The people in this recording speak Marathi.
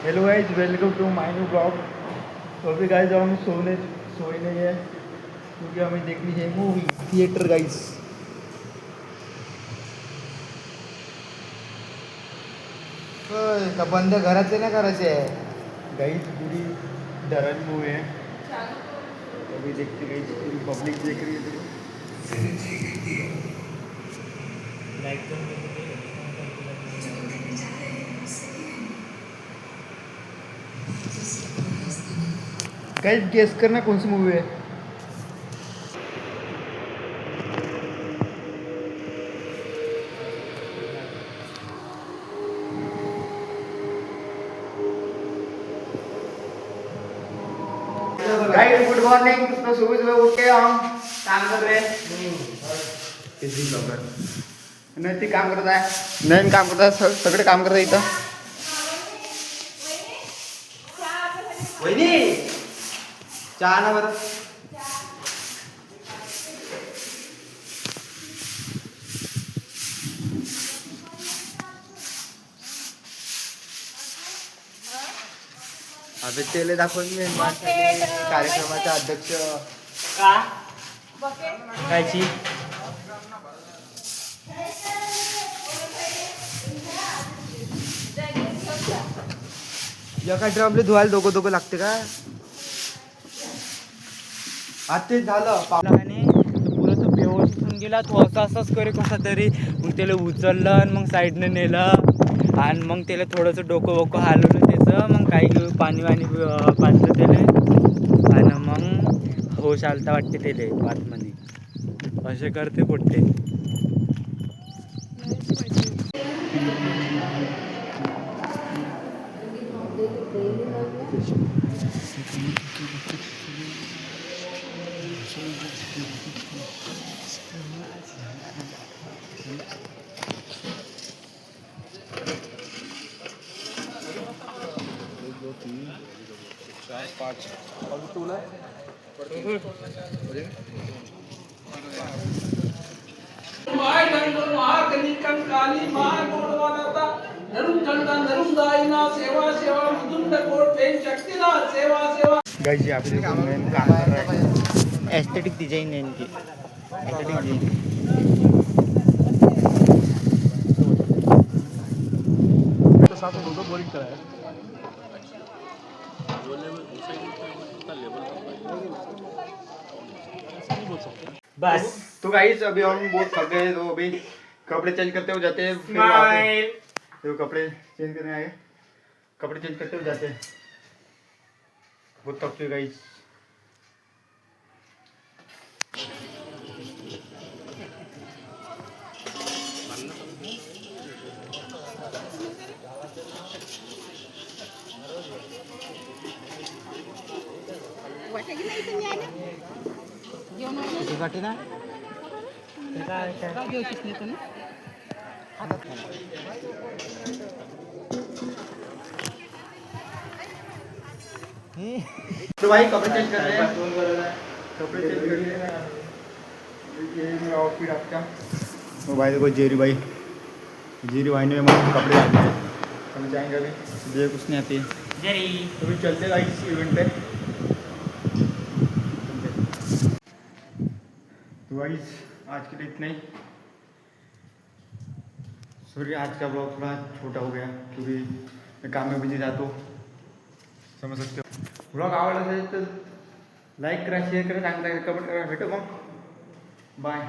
Hello guys, welcome to my new blog. तो अभी गाइज हम सोने नहीं है क्योंकि हमें देखनी है मूवी थिएटर गाइज। का बंद घरात ना करायचे आहे गाइज पूरी डरावनी मूवी है। अभी देखते गाइज, पूरी पब्लिक देख रही है। गाइज गेस करना कौन सी मूवी है। Guys good morning. तो सुबह सुबह उठ के हम काम कर रहे हैं। किसी ब्लॉगर नैतिक काम करता है, नैन काम करता है, सगळे काम करता है इथं। वहिनी चहा ना बरं. अबे तेले दाखवून मी कार्यक्रमाचे अध्यक्ष का कायची एका ड्रमले धुवायला दोघं लागते का. आता तेच झालं पुरं तो बेहोश होऊन गेला. तो असाच करे कसा तरी. मग त्याला उचललं आणि मग साईडने नेलं आणि मग त्याला थोडंसं डोकं हलवलं त्याचं. मग काही पाणी पाजलं त्याला आणि मग होश आलता वाटते त्याला बातमध्ये. असे करते पोट्टे. गाइस यहाँ पे देखो नैन काम कर रहा है। एस्थेटिक डिजाइन है इनकी. Aesthetic design. तो साथ में दो बोरिंग करा है। बस तो गाइस अभी हम बहुत थक गए, तो अभी कपड़े चेंज करते हुए जाते हैं। फिर वापस तो कपड़े चेंज करने आए, कपड़े चेंज करते हुए जाते हैं। बहुत थक चुके गाइस। तुझ्यासाठी ना तो भाई कपड़े चेंज कर रहे हैं। कपड़े चेंज कर रहे हैं। ये मेरा आउटफिट आपका। तो भाई देखो जेरी भाई ने मुझे कपड़े डाल दिए। हम जाएंगे अभी, ये कुछ नहीं आती है। तो भी चलते गाइस इवेंट पे। तो गाइस आज के लिए इतना ही। सॉरी आज का ब्लॉग थोड़ा छोटा हो गया क्योंकि मैं काम में बिजी था, तो समझ सकते हो. ब्लॉग आवडला असेल तर लाईक करा, शेअर करा, चांगला कमेंट करा. भेटू मग. बाय.